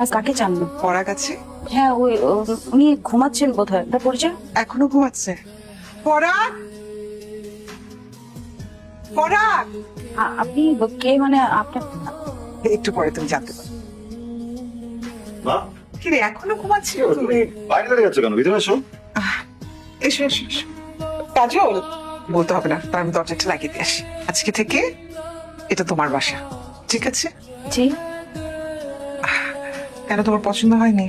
আজ কাকে জানবো? পড়া গেছে? হ্যাঁ উনি ঘুমাচ্ছেন বোধহয়। তার পরিচয়? এখনো ঘুমাচ্ছে? পড়া পড়া আপনি কে? মানে আপনার একটু পরে তুমি জানতে পারো। মা, কিরে এখনো ঘুমাচ্ছিল তুমি? বাইরে দাঁড়িয়ে আছো কেন? ভিতরে এসো। এসো এসো এসো। কাজল, বলতে হবে না, তার আমি দরজাটা লাগিয়ে দিয়ে আসি। আজকে থেকে এটা তোমার বাসা, ঠিক আছে? জি কেন, তোমার পছন্দ হয়নি?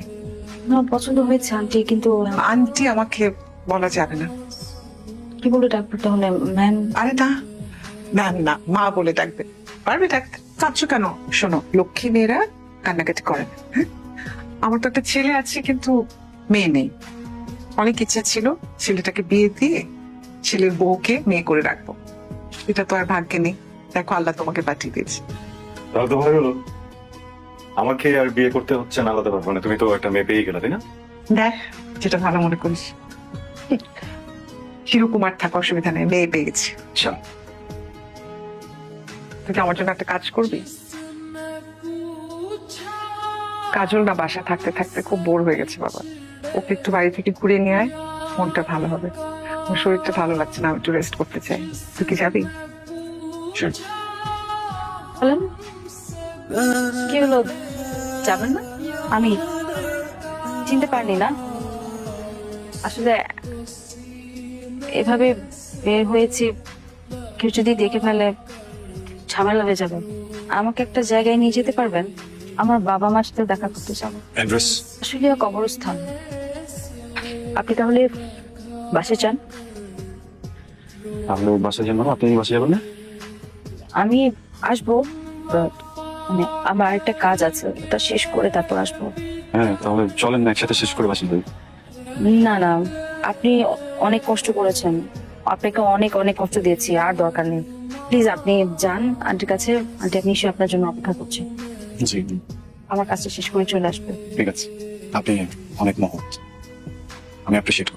না, পছন্দ হয়েছে আন্টি, কিন্তু আন্টি আমাকে বলা যাবে না। কি বলে ডাকবো তাহলে? ম্যাম? আরে না, ম্যাম না, মা বলে ডাকবে। পারবে ডাকতে? কাঁদছো কেন? শোনো, লক্ষ্মী মেয়েরা কান্নাকাটি করে না, হ্যাঁ? আমার তো একটা ছেলে আছে, কিন্তু মেয়ে নেই। অনেক ইচ্ছা ছিল ছেলেটাকে বিয়ে দিয়ে ছেলের বউকে মেয়ে করে রাখবো। এটা তো আর ভাগ্যে নেই। দেখো, আল্লাহ তোমাকে পাঠিয়ে দিয়েছে। তাহলে তো ভালো হলো। আমাকে আর বিয়ে করতে হচ্ছে না আলাদা ভাবে, মানে তুমি তো একটা মেয়ে পেয়ে গেলে, তাই না? দেখ, যেটা ভালো মনে করিস। চিরকুমার থাকা অসুবিধা নেই, মেয়ে পেয়ে গেছি। চল, তুই কি আমার জন্য একটা কাজ করবি? কাজল না বাসা থাকতে থাকতে খুব বোর হয়ে গেছে বাবা। ওকে একটু বাড়ি থেকে ঘুরে নিয়ে আয়, মনটা ভালো হবে। আমার শরীরটা ভালো লাগছে না, আমি একটু রেস্ট করতে চাই। তুই কি যাবি? বলেন, কি হলো? যাবেন না? আমি চিনতে পারিনি না, আসলে এভাবে বের হয়েছি, কেউ যদি দেখে ফেলে ঝামেলা হয়ে যাবে। আমাকে একটা জায়গায় নিয়ে যেতে পারবেন? আমার বাবা মার সাথে দেখা করতে যাবো। অ্যাড্রেস? আসলে কবরস্থান। আপনি তাহলে বাসে যান, আপনি বাসে যান? আপনি বাসে যাবেন না? আমি আসবো, but মানে আমার একটা কাজ আছে, ওটা শেষ করে তারপর আসবো। হ্যাঁ, তাহলে চলেন না, একসাথে শেষ করে বাসে যাই। না না, আপনি অনেক কষ্ট করেছেন, আপনাকে অনেক অনেক কষ্ট দিয়েছি, আর দরকার নেই। প্লিজ আপনি যান আন্টির কাছে, আন্টি আপনি নিশ্চয়ই আপনার জন্য অপেক্ষা করছে। জি, আমার কাজটা শেষ করে চলে আসবে। ঠিক আছে। আপনি অনেক মহৎ, আমি অ্যাপ্রিসিয়েট